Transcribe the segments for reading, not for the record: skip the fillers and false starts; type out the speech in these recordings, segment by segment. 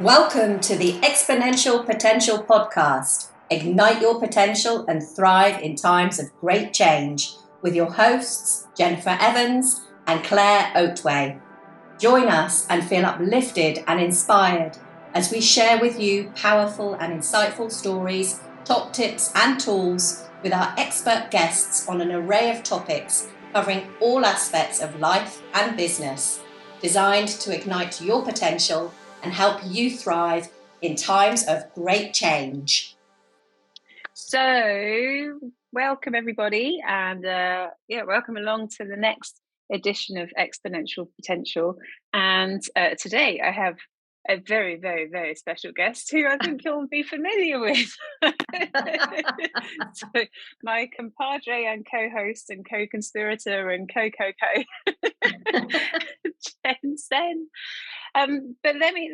Welcome to the Exponential Potential Podcast. Ignite your potential and thrive in times of great change with your hosts, Jennifer Evans and Claire Oatway. Join us and feel uplifted and inspired as we share with you powerful and insightful stories, top tips and tools with our expert guests on an array of topics covering all aspects of life and business, designed to ignite your potential and help you thrive in times of great change. So, welcome everybody, and welcome along to the next edition of Exponential Potential. And today I have a very, very, very special guest who I think you'll be familiar with. So, my compadre and co-host and co-conspirator and ZenJen. But let me.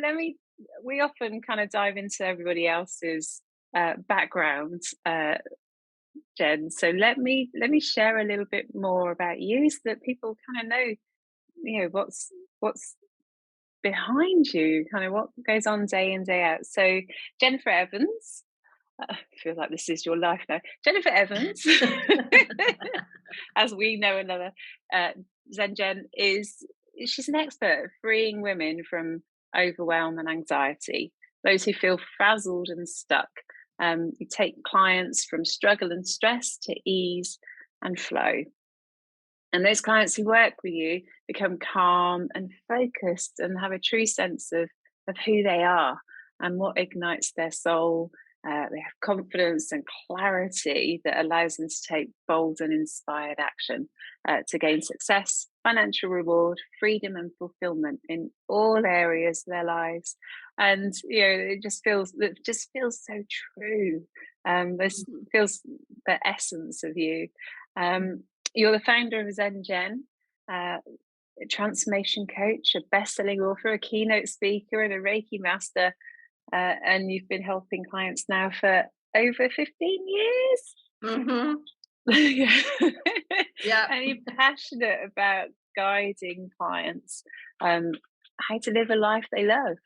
We often kind of dive into everybody else's background, Jen. So let me share a little bit more about you, so that people kind of know, what's behind you, kind of what goes on day in, day out. So Jennifer Evans. I feel like this is your life now. Jennifer Evans, as we know another, ZenJen she's an expert at freeing women from overwhelm and anxiety, those who feel frazzled and stuck. You take clients from struggle and stress to ease and flow. And those clients who work with you become calm and focused and have a true sense of who they are and what ignites their soul. They have confidence and clarity that allows them to take bold and inspired action to gain success, financial reward, freedom and fulfillment in all areas of their lives. And it just feels so true. This feels the essence of you. You're the founder of ZenJen, a transformation coach, a best-selling author, a keynote speaker, and a Reiki master. And you've been helping clients now for over 15 years. Mm-hmm. Yeah. And you're passionate about guiding clients how to live a life they love.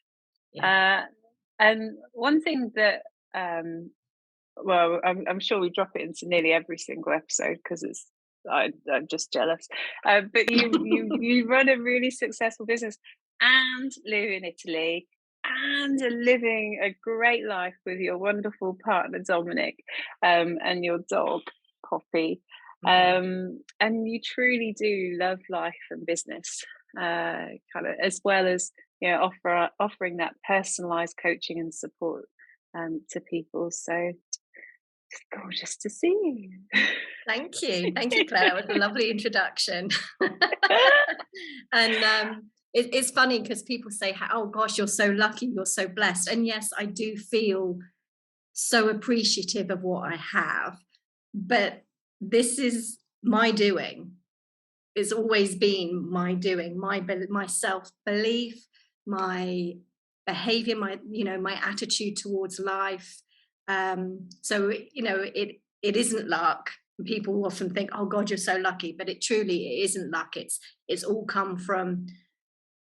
Yeah. And one thing that, I'm sure we drop it into nearly every single episode because I'm just jealous. But you run a really successful business and live in Italy and are living a great life with your wonderful partner Dominic and your dog Poppy. And you truly do love life and business, kind of, as well as offering that personalized coaching and support to people. So it's gorgeous to see you. Thank you, Claire. That was a lovely introduction. And it's funny because people say, "Oh gosh, you're so lucky, you're so blessed." And yes, I do feel so appreciative of what I have, but this is my doing. It's always been my doing, my self-belief, my behavior, my attitude towards life. So it isn't luck. People often think, "Oh God, you're so lucky," but it truly isn't luck. It's all come from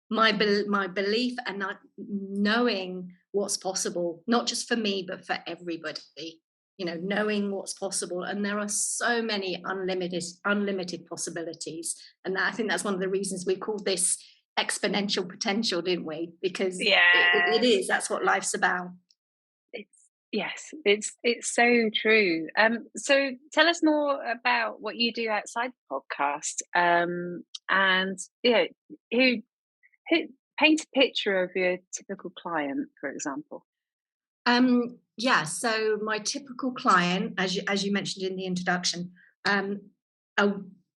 my belief and not knowing what's possible, not just for me but for everybody. Knowing what's possible, and there are so many unlimited possibilities, and I think that's one of the reasons we called this exponential potential, didn't we? Because it is. That's what life's about. It's so true. So tell us more about what you do outside the podcast, and who paint a picture of your typical client, for example. So my typical client, as you mentioned in the introduction,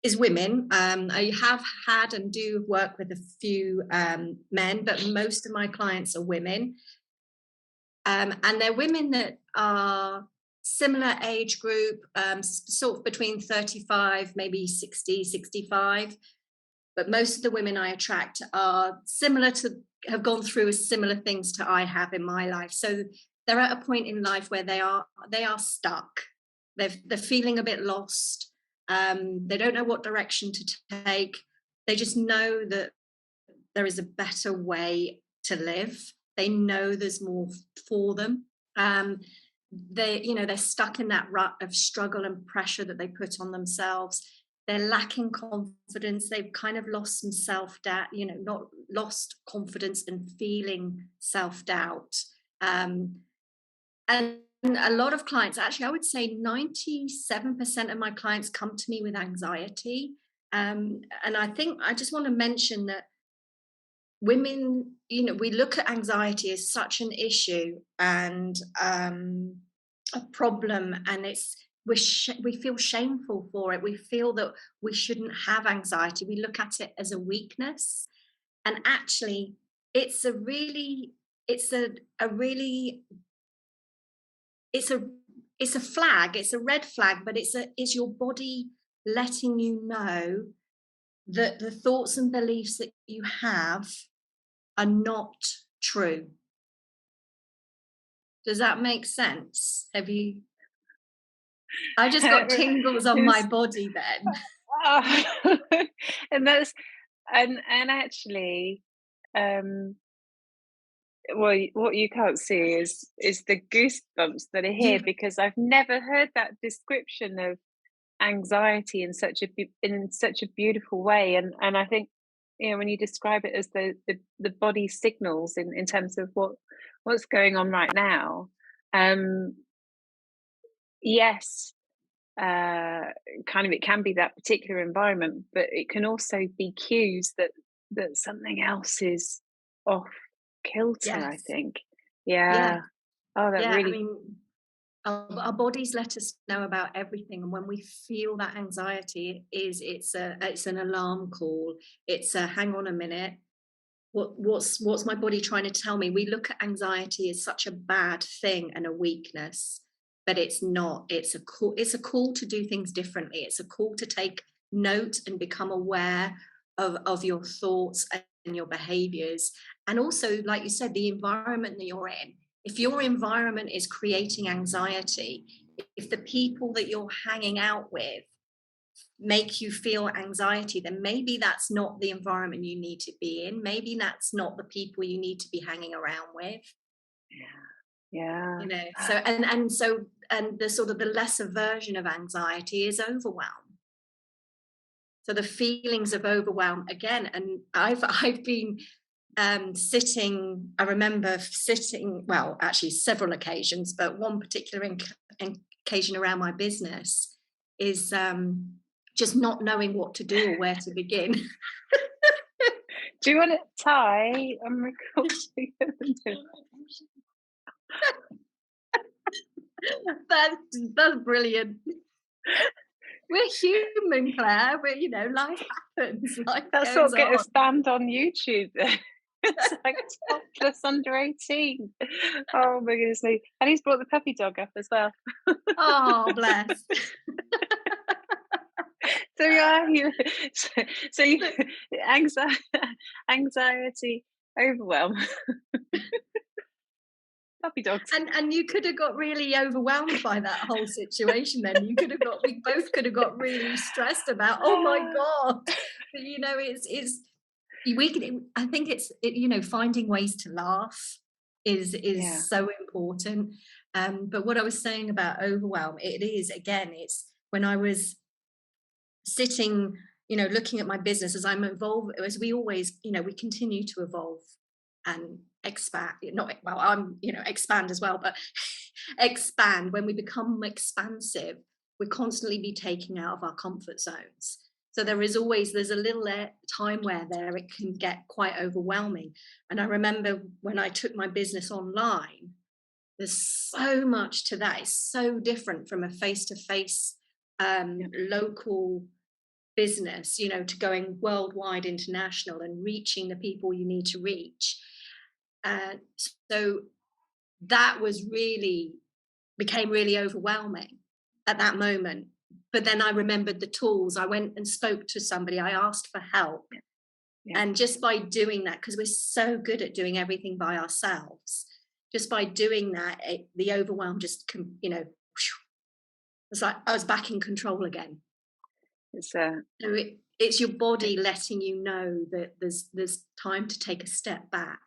is women. I have had and do work with a few men, but most of my clients are women. And they're women that are similar age group, sort of between 35, maybe 60, 65. But most of the women I attract are have gone through similar things to I have in my life. So they're at a point in life where they are stuck. They're feeling a bit lost. They don't know what direction to take. They just know that there is a better way to live. They know there's more for them. They're stuck in that rut of struggle and pressure that they put on themselves. They're lacking confidence. They've kind of lost some self-doubt, not lost confidence and feeling self-doubt. And a lot of clients, actually, I would say 97% of my clients come to me with anxiety. And I think I just want to mention that women, we look at anxiety as such an issue and a problem, and we feel shameful for it. We feel that we shouldn't have anxiety. We look at it as a weakness, and actually, it's a really, it's a really, it's a it's a flag. It's a red flag, but it's your body letting you know that the thoughts and beliefs that you have are not true. Does that make sense? I just got tingles on my body then. Oh, and that's and actually, um, well, what you can't see is the goosebumps that are here, Yeah. because I've never heard that description of anxiety in such a beautiful way, and I think, when you describe it as the body signals in terms of what's going on right now. um yes, kind of, it can be that particular environment, but it can also be cues that something else is off kilter, I Yes. think. Yeah. Yeah. Oh, that Yeah. I really. mean, our bodies let us know about everything, and when we feel that anxiety, it's an alarm call. It's a hang on a minute. What's my body trying to tell me? We look at anxiety as such a bad thing and a weakness, but it's not. It's a call to do things differently. It's a call to take note and become aware of your thoughts and your behaviors. And also, like you said, the environment that you're in. If your environment is creating anxiety, if the people that you're hanging out with make you feel anxiety, then maybe that's not the environment you need to be in. Maybe that's not the people you need to be hanging around with. Yeah. So and the sort of the lesser version of anxiety is overwhelm. So the feelings of overwhelm again, and I've been I remember sitting, well, actually several occasions, but one particular occasion around my business is just not knowing what to do or where to begin. Do you want to tie? I'm recording. That's brilliant. We're human, Claire. Life happens. Life That's goes what get on. us banned on YouTube. It's like topless under 18. Oh my goodness me! And he's brought the puppy dog up as well. Oh, bless. So yeah, so anxiety, overwhelm, puppy dogs. And you could have got really overwhelmed by that whole situation. Then we both could have got really stressed about. Oh my god! But it's we can. I think finding ways to laugh is Yeah, so important. But what I was saying about overwhelm, it's when I was sitting, looking at my business as I'm evolved, as we always, we continue to evolve and expand. Not well, I'm, expand as well, but expand. When we become expansive, we constantly be taking out of our comfort zones. So there's a little time where it can get quite overwhelming. And I remember when I took my business online, there's so much to that. It's so different from a face-to-face local business, to going worldwide, international, and reaching the people you need to reach. So that became really overwhelming at that moment. But then I remembered the tools. I went and spoke to somebody. I asked for help. yeah. And just by doing that, because we're so good at doing everything by ourselves, just by doing that, the overwhelm just, it's like I was back in control again. So it's your body letting you know that there's time to take a step back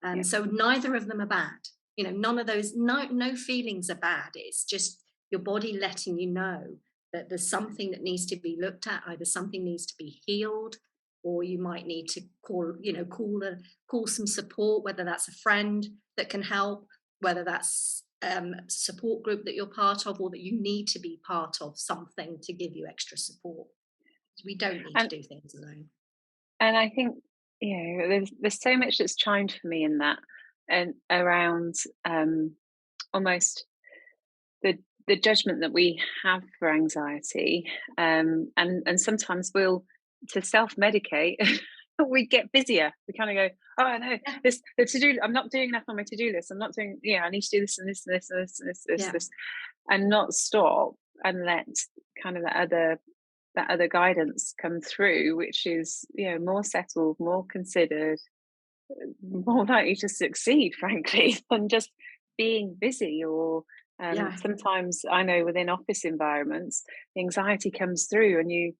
Yeah. So neither of them are bad. None of those, no feelings are bad. It's just your body letting you know that there's something that needs to be looked at. Either something needs to be healed, or you might need to call some support, whether that's a friend that can help, whether that's support group that you're part of, or that you need to be part of something to give you extra support. We don't need to And do things alone. I think, there's so much that's chimed for me in that, and around almost the judgment that we have for anxiety, and sometimes we'll, to self-medicate, we get busier. We kind of go, oh, I know Yeah, this, the to-do, I'm not doing enough on my to-do list. I'm not doing, I need to do this and this and this and this and yeah, this, and not stop and let kind of that other guidance come through, which is, more settled, more considered, more likely to succeed, frankly, than just being busy. Or yeah, sometimes I know within office environments, the anxiety comes through, and you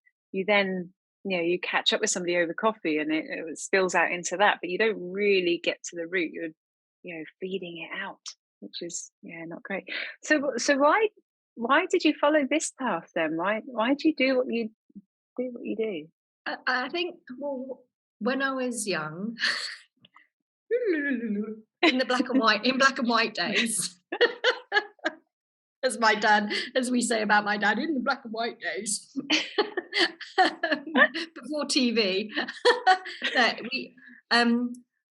then, you catch up with somebody over coffee, and it spills out into that, but you don't really get to the root. You're, feeding it out, which is, not great. So why did you follow this path then? Why do you do what you do? I think, well, when I was young, in the black and white days, as we say about my dad, in the black and white days, before TV, that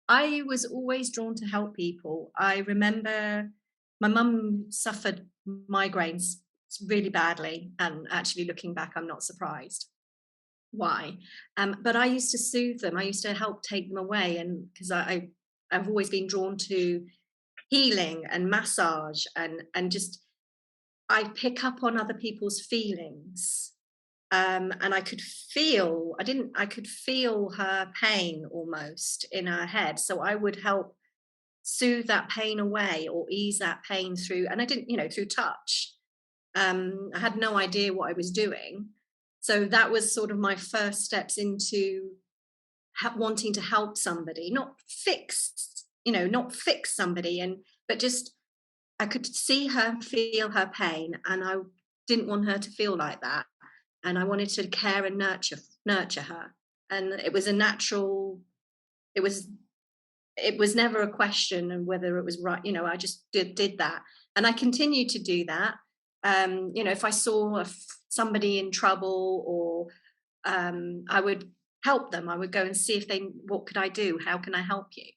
I was always drawn to help people. I remember my mum suffered migraines really badly, and actually looking back, I'm not surprised why. But I used to soothe them. I used to help take them away, and because I've always been drawn to healing and massage, and just I pick up on other people's feelings. And I could feel her pain almost in her head. So I would help soothe that pain away, or ease that pain through. And I didn't, through touch. I had no idea what I was doing. So that was sort of my first steps into wanting to help somebody, not fix somebody, but just I could see her, feel her pain, and I didn't want her to feel like that. And I wanted to care and nurture her. And it was a natural. It was never a question of whether it was right. I just did that, and I continued to do that. If I saw somebody in trouble, or I would help them. I would go and see what could I do? How can I help you?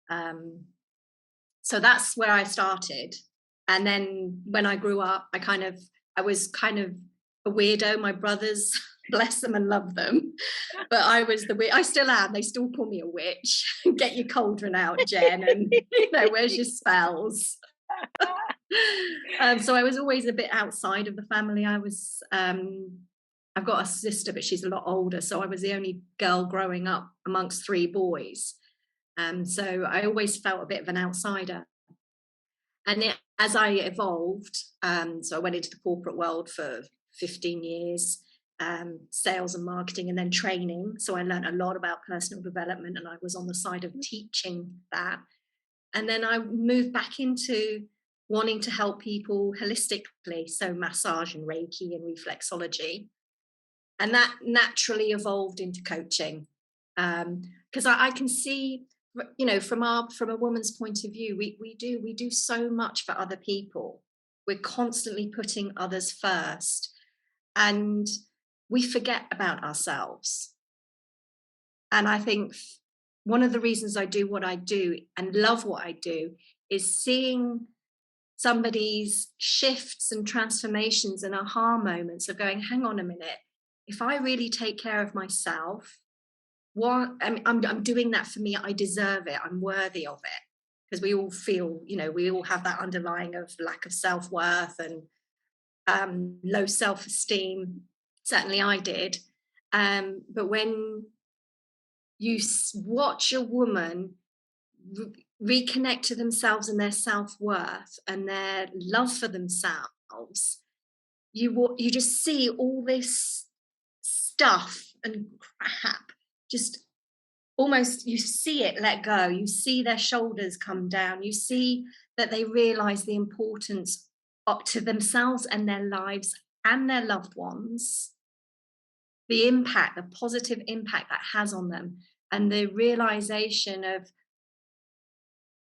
Um, so that's where I started. And then when I grew up, I was kind of a weirdo. My brothers, bless them and love them, but I was I still am. They still call me a witch. Get your cauldron out, Jen, and where's your spells? So I was always a bit outside of the family. I've got a sister, but she's a lot older, so I was the only girl growing up amongst three boys. So I always felt a bit of an outsider. And as I evolved, so I went into the corporate world for 15 years, sales and marketing, and then training. So I learned a lot about personal development, and I was on the side of teaching that. And then I moved back into wanting to help people holistically, so massage and Reiki and reflexology. And that naturally evolved into coaching, because I can see, from a woman's point of view, we do so much for other people. We're constantly putting others first, and we forget about ourselves. And I think one of the reasons I do what I do and love what I do is seeing somebody's shifts and transformations and aha moments of going, hang on a minute, if I really take care of myself, I'm doing that for me, I deserve it, I'm worthy of it. Because we all feel, we all have that underlying of lack of self-worth and low self-esteem. Certainly I did. But when you watch a woman reconnect to themselves and their self-worth and their love for themselves, you just see all this stuff and crap just almost, you see it let go, you see their shoulders come down, you see that they realize the importance up to themselves and their lives and their loved ones, the impact, the positive impact that has on them, and the realization of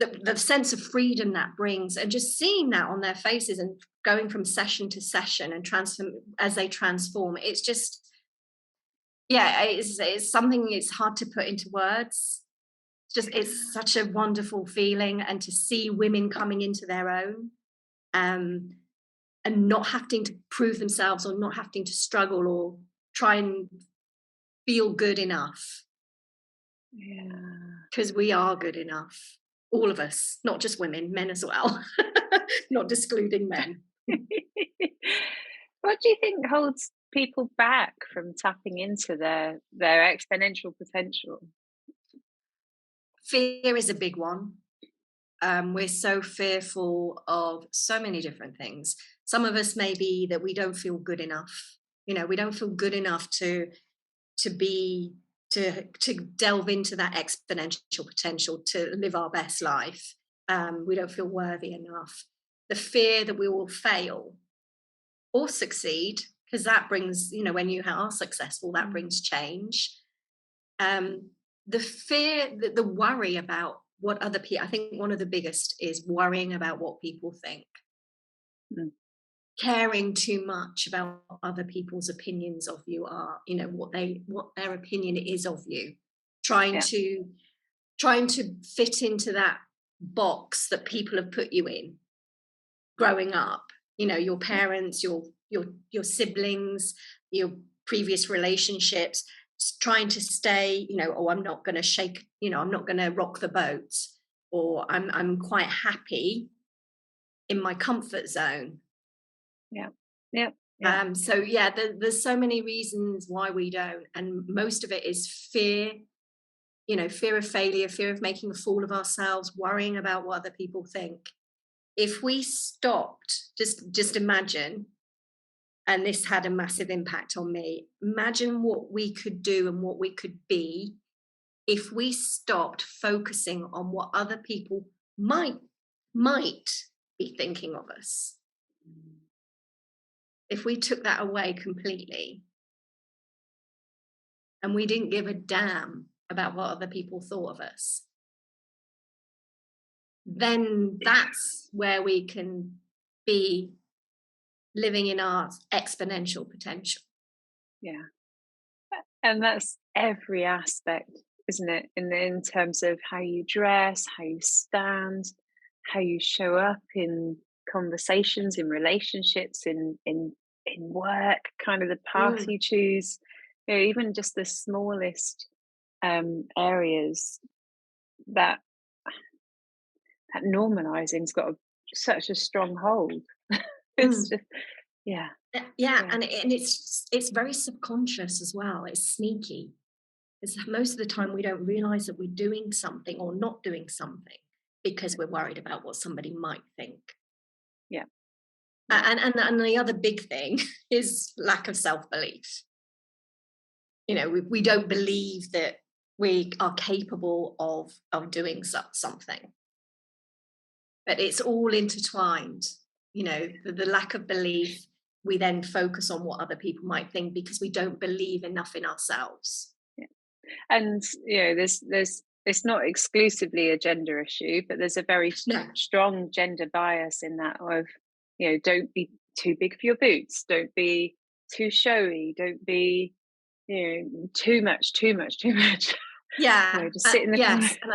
the sense of freedom that brings, and just seeing that on their faces and going from session to session and transform as they transform. It's just, yeah, it's something, it's hard to put into words. It's such a wonderful feeling, and to see women coming into their own, um, and not having to prove themselves or not having to struggle or try and feel good enough, Yeah. because we are good enough, all of us, not just women, men as well, not excluding men. What do you think holds people back from tapping into their exponential potential? Fear is a big one. We're so fearful of so many different things. Some of us may be that we don't feel good enough. We don't feel good enough to be to delve into that exponential potential, to live our best life. We don't feel worthy enough. The fear that we will fail or succeed, because that brings, when you are successful, that brings change. The fear, the worry about what other people, I think one of the biggest is worrying about what people think. Mm. Caring too much about what other people's opinions of you are, what their opinion is of you, trying Yeah. to fit into that box that people have put you in growing up, your parents, your siblings, your previous relationships, trying to stay, oh, I'm not going to shake, I'm not going to rock the boat, or I'm quite happy in my comfort zone. Yeah. Yeah. Yeah. So yeah, there's so many reasons why we don't, and most of it is fear. Fear of failure, fear of making a fool of ourselves, worrying about what other people think. If we stopped, just imagine, and this had a massive impact on me, imagine what we could do and what we could be if we stopped focusing on what other people might be thinking of us. If we took that away completely and we didn't give a damn about what other people thought of us, then that's where we can be living in our exponential potential. Yeah. And that's every aspect, isn't it? In terms of how you dress, how you stand, how you show up in conversations, in relationships, in work, kind of the path Mm, you choose. Even just the smallest areas that normalizing's got such a strong hold. It's mm. just, yeah, Yeah, yeah, and it's very subconscious as well. It's sneaky. It's most of the time we don't realize that we're doing something or not doing something because we're worried about what somebody might think. yeah, yeah, And the other big thing is lack of self-belief. We don't believe that we are capable of doing something. But it's all intertwined. The lack of belief, we then focus on what other people might think because we don't believe enough in ourselves. yeah. And there's it's not exclusively a gender issue, but there's a very No. strong gender bias in that of, don't be too big for your boots, don't be too showy, don't be, too much, too much, too much. Yeah. Just sit in the corner. Yes. And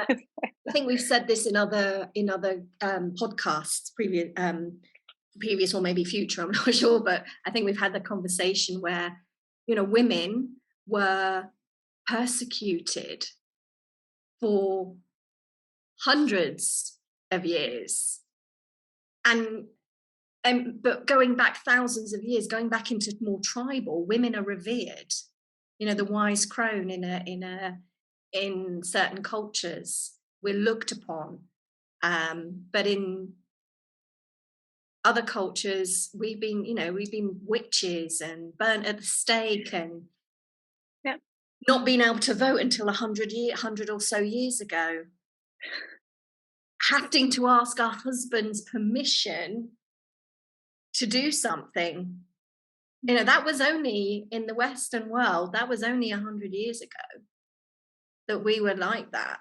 I think we've said this in other podcasts, previous or maybe future, I'm not sure, but I think we've had the conversation where women were persecuted for hundreds of years, and but going back thousands of years, going back into more tribal, women are revered. The wise crone in certain cultures, we're looked upon, but in other cultures, we've been witches and burnt at the stake, and Yeah. not being able to vote until 100 or so years ago, having to ask our husband's permission to do something. You know, that was only in the Western world, that was only 100 years ago that we were like that.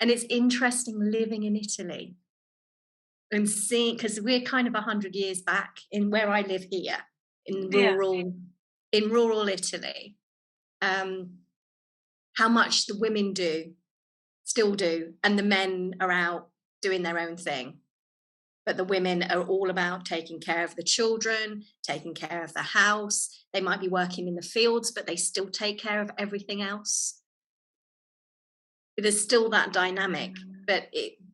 And it's interesting living in Italy and seeing, because we're kind of 100 years back in where I live here in Yeah. rural Italy. How much the women still do, and the men are out doing their own thing. But the women are all about taking care of the children, taking care of the house. They might be working in the fields, but they still take care of everything else. There's still that dynamic, but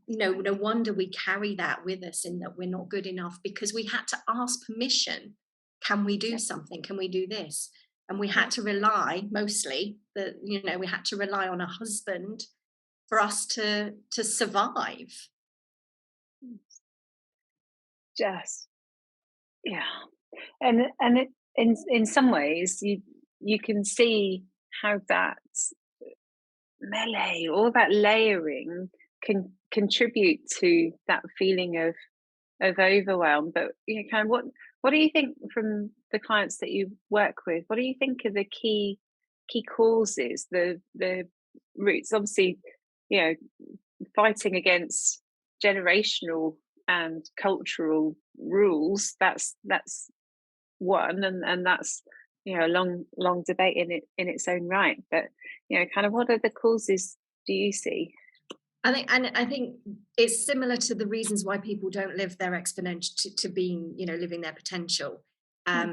no wonder we carry that with us, in that we're not good enough because we had to ask permission. Can we do something? Can we do this? And we had to rely mostly we had to rely on a husband for us to survive. Just, yeah. And it, in some ways you can see how that melee, all that layering, can contribute to that feeling of overwhelm. But kind of what do you think, from the clients that you work with, what do you think are the key causes, the roots? Obviously, fighting against generational and cultural rules, that's one, and that's a long debate in its own right. But kind of, what are the causes do you see? I think it's similar to the reasons why people don't live their exponential to being, living their potential.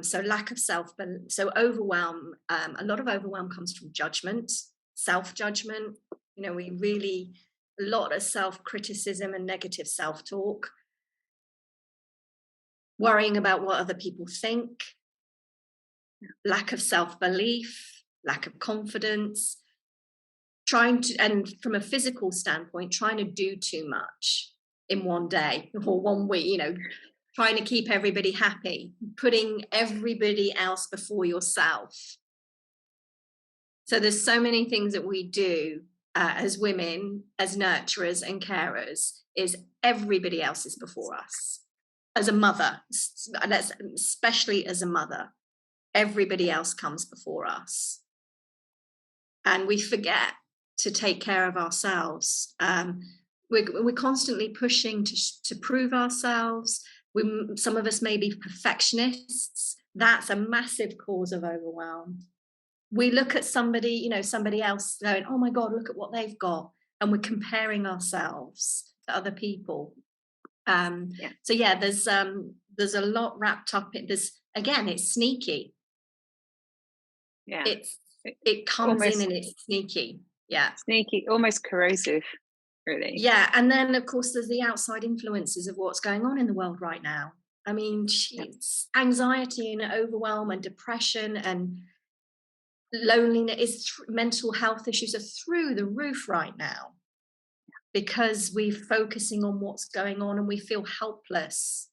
So lack of so overwhelm. A lot of overwhelm comes from judgment, self-judgment. A lot of self-criticism and negative self-talk, worrying about what other people think, lack of self-belief, lack of confidence, and from a physical standpoint, trying to do too much in one day or 1 week, trying to keep everybody happy, putting everybody else before yourself. So there's so many things that we do as women, as nurturers and carers, is everybody else is before us. As a mother, especially as a mother, everybody else comes before us. And we forget to take care of ourselves. We're constantly pushing to prove ourselves. Some of us may be perfectionists. That's a massive cause of overwhelm. We look at somebody else going, oh my God, look at what they've got. And we're comparing ourselves to other people. So there's a lot wrapped up in this. Again, it's sneaky. Yeah. It comes in and it's sneaky. Yeah. Sneaky, almost corrosive, really. Yeah. And then, of course, there's the outside influences of what's going on in the world right now. I mean, anxiety and overwhelm and depression and loneliness, mental health issues are through the roof right now because we're focusing on what's going on and we feel helpless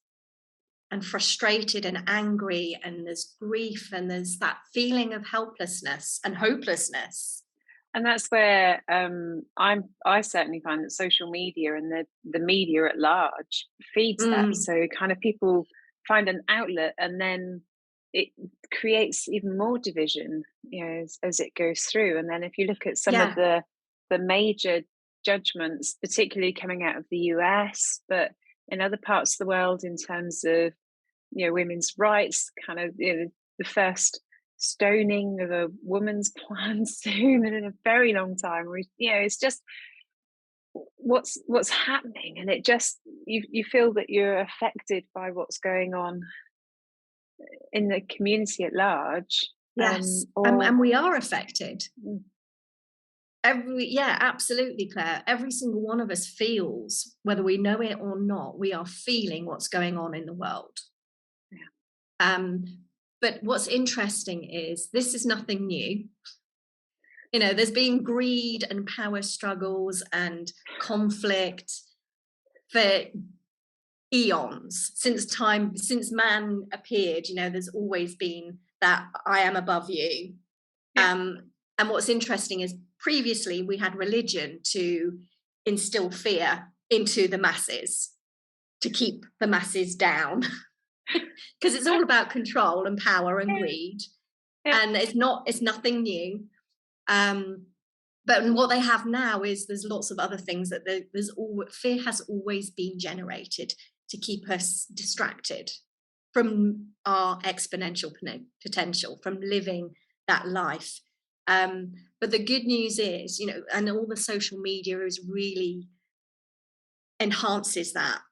and frustrated and angry, and there's grief and there's that feeling of helplessness and hopelessness. And that's where I certainly find that social media and the media at large feeds that. So kind of people find an outlet, and then it creates even more division, as it goes through. And then if you look at some of the major judgments, particularly coming out of the US, but in other parts of the world, in terms of women's rights, kind of the first stoning of a woman's plan soon and in a very long time. It's just what's happening, and it just you feel that you're affected by what's going on in the community at large. Yes, and we are affected. Absolutely, Claire. Every single one of us feels, whether we know it or not, we are feeling what's going on in the world. But what's interesting is this is nothing new. There's been greed and power struggles and conflict for eons, since man appeared. There's always been that I am above you. And what's interesting is previously we had religion to instill fear into the masses, to keep the masses down, because it's all about control and power and greed. Yeah. And it's nothing new. But what they have now is there's lots of other things that fear has always been generated to keep us distracted from our exponential potential, from living that life. But the good news is, and all the social media is really enhances that,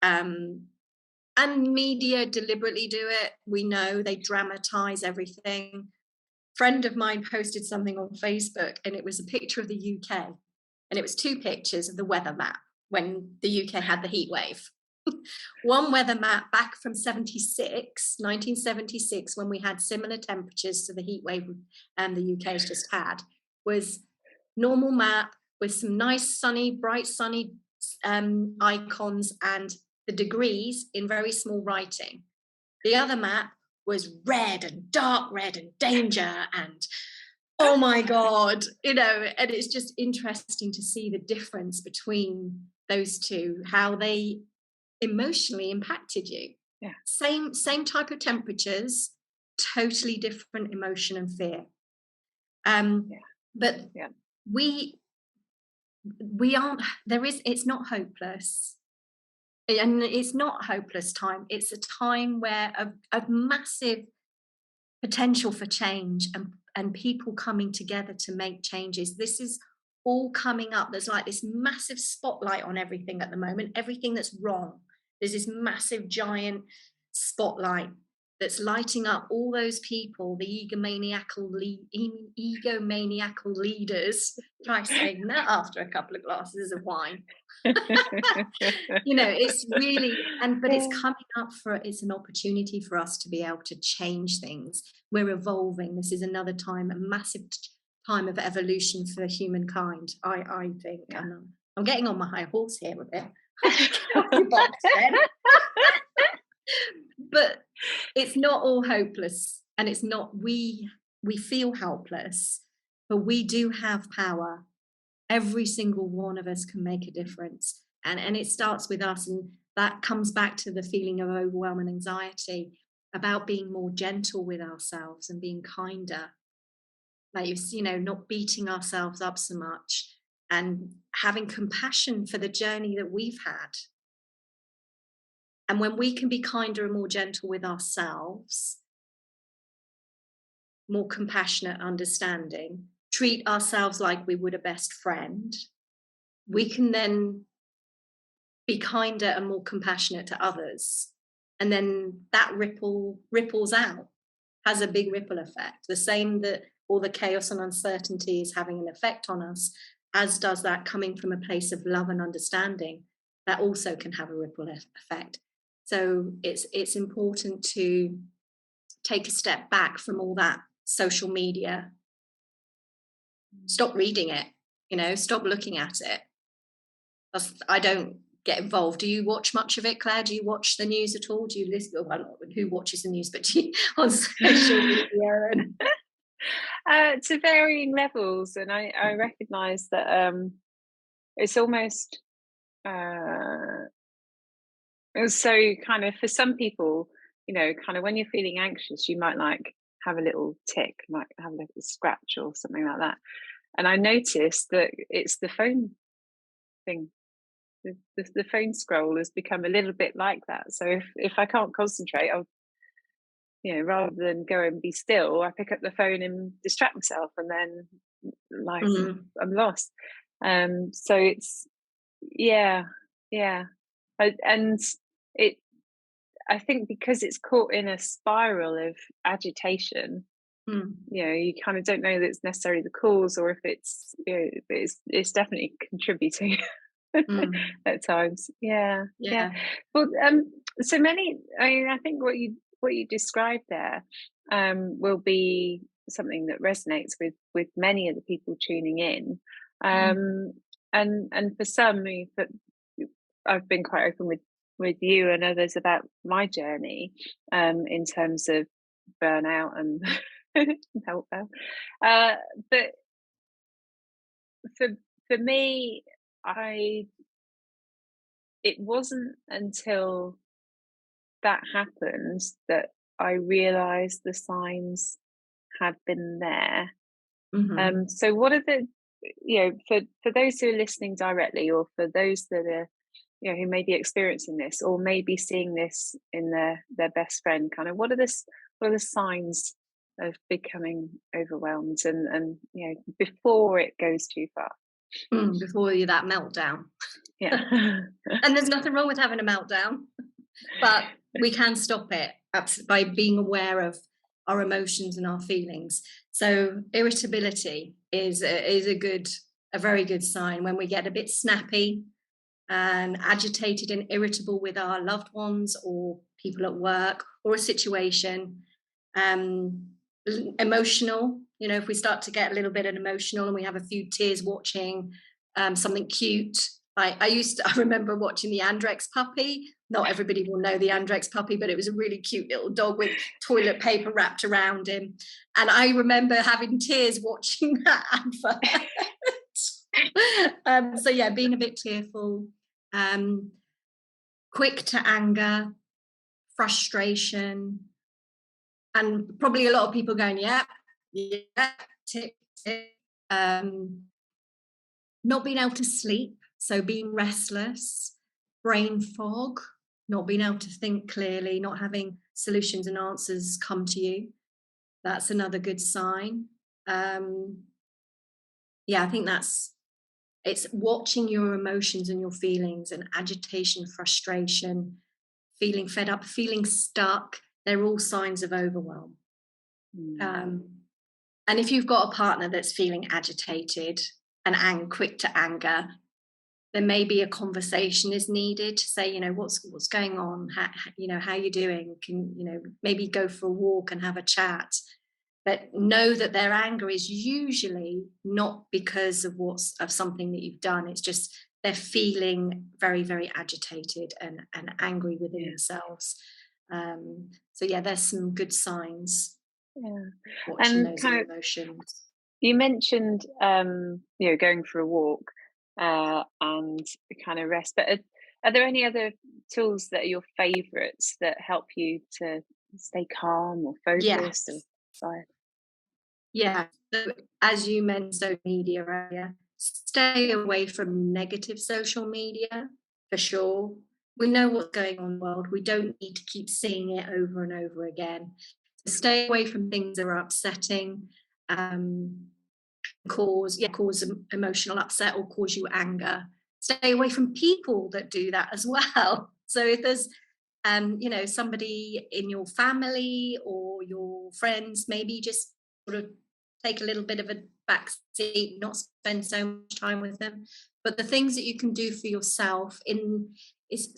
and media deliberately do it. We know they dramatize everything. Friend of mine posted something on Facebook, and it was a picture of the UK, and it was two pictures of the weather map when the UK had the heat wave. One weather map back from 1976, when we had similar temperatures to the heat wave the UK's just had, was normal map with some nice sunny, bright sunny icons and the degrees in very small writing. The other map was red and dark red and danger and oh my God, and it's just interesting to see the difference between those two, how they emotionally impacted you. Yeah. Same type of temperatures, totally different emotion and fear. But we aren't, it's not hopeless. And it's not hopeless time. It's a time where of massive potential for change and people coming together to make changes. This is all coming up. There's like this massive spotlight on everything at the moment, everything that's wrong. There's this massive giant spotlight that's lighting up all those people, the egomaniacal leaders. Try saying that after a couple of glasses of wine. It's really, but it's coming up it's an opportunity for us to be able to change things. We're evolving. This is another time, a massive time of evolution for humankind, I think. And I'm getting on my high horse here a bit. But it's not all hopeless, and it's not, we feel helpless, but we do have power. Every single one of us can make a difference, and it starts with us, and that comes back to the feeling of overwhelm and anxiety, about being more gentle with ourselves and being kinder, like not beating ourselves up so much, and having compassion for the journey that we've had. And when we can be kinder and more gentle with ourselves, more compassionate, understanding, treat ourselves like we would a best friend, we can then be kinder and more compassionate to others. And then that ripples out, has a big ripple effect. The same that all the chaos and uncertainty is having an effect on us, as does that coming from a place of love and understanding, that also can have a ripple effect. So it's important to take a step back from all that social media. Stop reading it, stop looking at it. I don't get involved. Do you watch much of it, Claire? Do you watch the news at all? Do you listen? Well, who watches the news, but do you, on social media? To varying levels, and I recognise that it's almost so kind of, for some people, kind of when you're feeling anxious, you might like have a little tick, might have a little scratch or something like that. And I noticed that it's the phone thing. The phone scroll has become a little bit like that. So if I can't concentrate, I'll, rather than go and be still, I pick up the phone and distract myself, and then I'm lost. So it's and I think because it's caught in a spiral of agitation, you kind of don't know that it's necessarily the cause, or if it's it's definitely contributing at times. Yeah. Well, so many. I think what you described there will be something that resonates with many of the people tuning in, and for some, but I've been quite open with you and others about my journey in terms of burnout and Help well. But for for me, I it wasn't until that happened that I realised the signs had been there. Mhm. So what are the, for those who are listening directly, or for those that are, who may be experiencing this, or maybe seeing this in their best friend, kind of what are the signs of becoming overwhelmed, and before it goes too far? Before you that meltdown. Yeah. And there's nothing wrong with having a meltdown, but we can stop it by being aware of our emotions and our feelings. So irritability is a very good sign when we get a bit snappy and agitated and irritable with our loved ones or people at work or a situation. Um, Emotional, if we start to get a little bit emotional and we have a few tears watching something cute. I remember watching the Andrex puppy. Not everybody will know the Andrex puppy, but it was a really cute little dog with toilet paper wrapped around him. And I remember having tears watching that advert. So yeah, being a bit tearful, quick to anger, frustration, and probably a lot of people going, yeah, tick, tick. Not being able to sleep, so being restless, brain fog, not being able to think clearly, not having solutions and answers come to you. That's another good sign. Yeah, I think it's watching your emotions and your feelings, and agitation, frustration, feeling fed up, feeling stuck. They're all signs of overwhelm. And if you've got a partner that's feeling agitated and quick to anger, then maybe a conversation is needed to say, what's going on? How you doing? Can, maybe go for a walk and have a chat. But know that their anger is usually not because of something that you've done. It's just they're feeling very, very agitated and angry within themselves. So yeah, there's some good signs. Yeah. Watching And those kind of, emotions. you mentioned, going for a walk and kind of rest, but are there any other tools that are your favourites that help you to stay calm or Yes. focused? Or Yeah. So as you mentioned social media earlier, stay away from negative social media for sure. We know what's going on in the world. We don't need to keep seeing it over and over again. So stay away from things that are upsetting, cause emotional upset or cause you anger. Stay away from people that do that as well. So if there's somebody in your family or your friends, maybe just sort of take a little bit of a back seat, not spend so much time with them. But the things that you can do for yourself is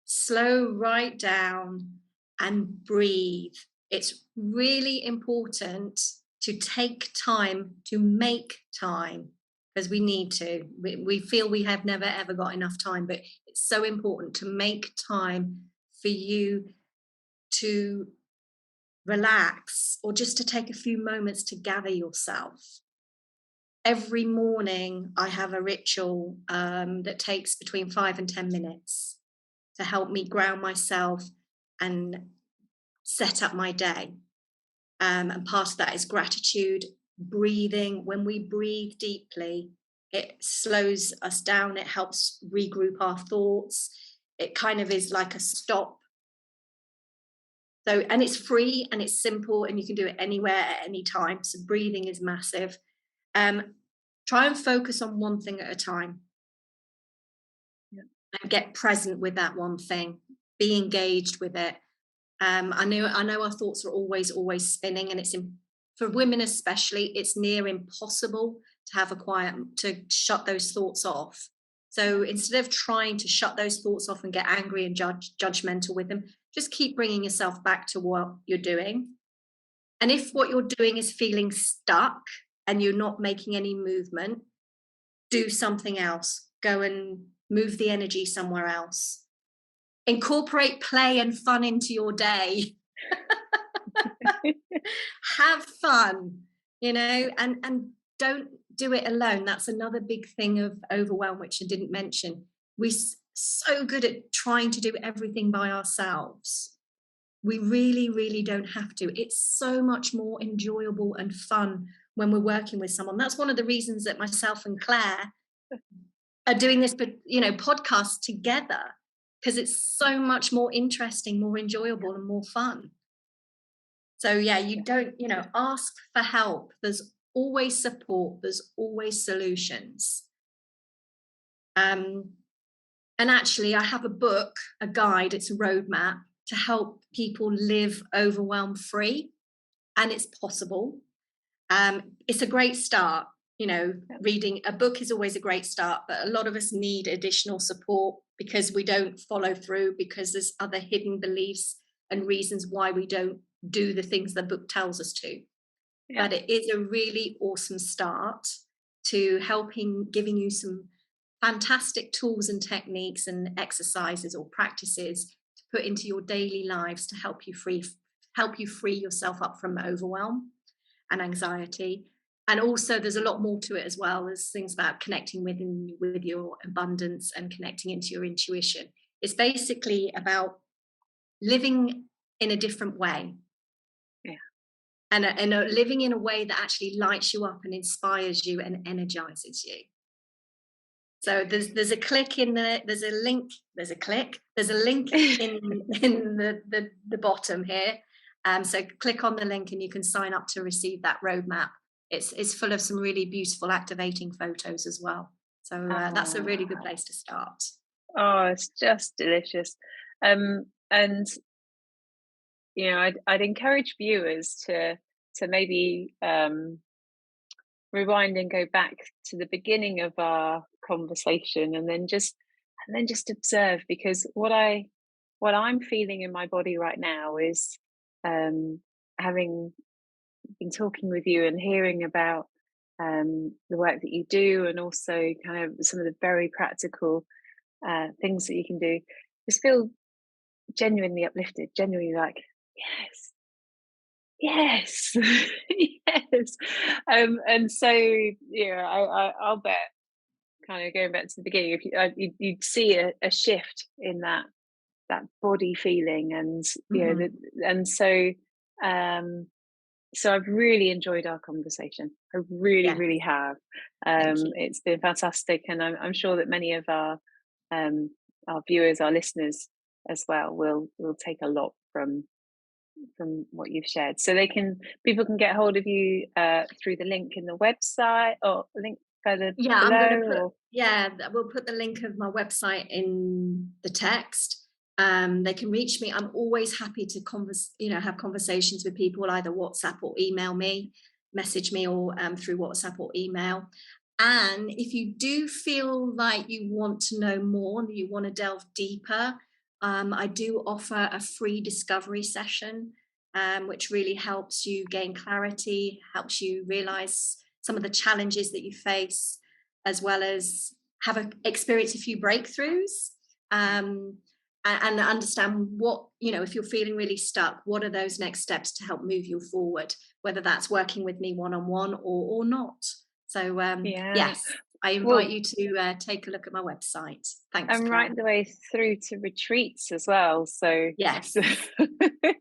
slow right down and breathe. It's really important to take time to make time, because we need to. We feel we have never ever got enough time, but it's so important to make time for you to relax, or just to take a few moments to gather yourself. Every morning, I have a ritual that takes between 5 and 10 minutes to help me ground myself and set up my day. And part of that is gratitude, breathing. When we breathe deeply, it slows us down, it helps regroup our thoughts. It kind of is like a stop. So, and it's free and it's simple and you can do it anywhere at any time. So breathing is massive. Try and focus on one thing at a time. Yeah. And get present with that one thing. Be engaged with it. I know our thoughts are always spinning, and for women especially, it's near impossible to shut those thoughts off. So instead of trying to shut those thoughts off and get angry and judgmental with them, just keep bringing yourself back to what you're doing. And if what you're doing is feeling stuck and you're not making any movement, do something else. Go and move the energy somewhere else. Incorporate play and fun into your day. Have fun, and don't do it alone. That's another big thing of overwhelm, which I didn't mention. We're so good at trying to do everything by ourselves. We really, really don't have to. It's so much more enjoyable and fun when we're working with someone. That's one of the reasons that myself and Claire are doing this, podcast together, because it's so much more interesting, more enjoyable, and more fun. So yeah, you don't, ask for help. There's always support. There's always solutions. And actually, I have a book, a guide. It's a roadmap to help people live overwhelm free, and it's possible. It's a great start. Reading a book is always a great start, but a lot of us need additional support because we don't follow through, because there's other hidden beliefs and reasons why we don't do the things the book tells us to. Yeah. But it is a really awesome start to giving you some fantastic tools and techniques and exercises or practices to put into your daily lives to help you free yourself up from overwhelm and anxiety. And also there's a lot more to it as well. There's things about connecting with your abundance and connecting into your intuition. It's basically about living in a different way. Yeah. And living in a way that actually lights you up and inspires you and energizes you. So there's a click in there's a link in the bottom here. So click on the link and you can sign up to receive that roadmap. It's full of some really beautiful activating photos as well. So that's a really good place to start. Oh, it's just delicious. And I'd encourage viewers to maybe rewind and go back to the beginning of our conversation, and then just observe, because what I'm feeling in my body right now is, having been talking with you and hearing about the work that you do, and also kind of some of the very practical things that you can do, just feel genuinely uplifted, genuinely like, yes yes. And so I'll bet, kind of going back to the beginning, if you'd see a shift in that body feeling, and and so I've really enjoyed our conversation. I really have. It's been fantastic, and I'm sure that many of our viewers, our listeners as well, will take a lot from what you've shared. So people can get hold of you through the link in the website, or link further below. We'll put the link of my website in the text. They can reach me. I'm always happy to have conversations with people, either WhatsApp or email me, message me, or through WhatsApp or email. And if you do feel like you want to know more and you want to delve deeper, I do offer a free discovery session, which really helps you gain clarity, helps you realize some of the challenges that you face, as well as experience a few breakthroughs, and understand what, if you're feeling really stuck, what are those next steps to help move you forward, whether that's working with me one-on-one or not. So yes, I invite you to take a look at my website. Thanks. And right the way through to retreats as well. So yes,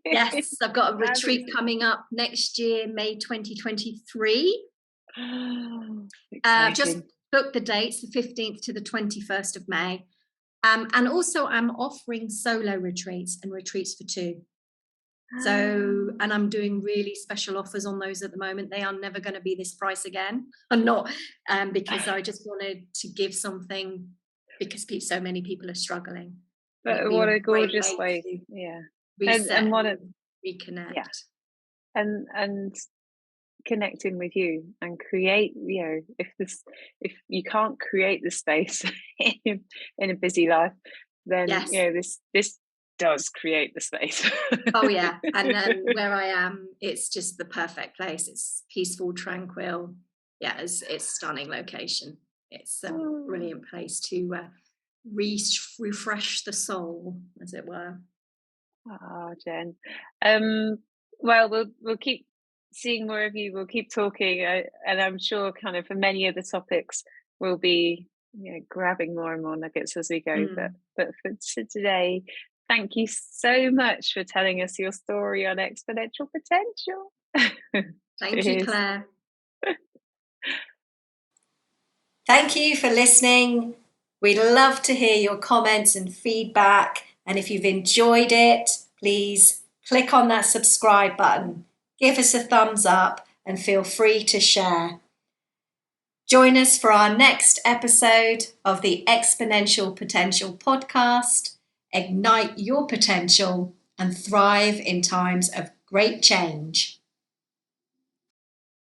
yes, I've got a retreat coming up next year, May 2023. Just booked the dates, the 15th to the 21st of May. And also I'm offering solo retreats and retreats for two. So, and I'm doing really special offers on those at the moment. They are never going to be this price again. I'm not, because I just wanted to give something, because so many people are struggling. But what a gorgeous way. Reset and what a reconnect. Yeah. And connecting with you and create, if you can't create the space in a busy life, then this does create the space. Oh yeah. And then where I am, it's just the perfect place. It's peaceful, tranquil. Yeah, it's stunning location. It's a brilliant place to refresh the soul, as it were. Jen, Well, we'll keep seeing more of you. We'll keep talking, and I'm sure, kind of, for many of the topics, we'll be, grabbing more and more nuggets as we go. But for today, thank you so much for telling us your story on exponential potential. Thank you, Claire. Thank you for listening. We'd love to hear your comments and feedback. And if you've enjoyed it, please click on that subscribe button, give us a thumbs up, and feel free to share. Join us for our next episode of the Exponential Potential podcast. Ignite your potential and thrive in times of great change.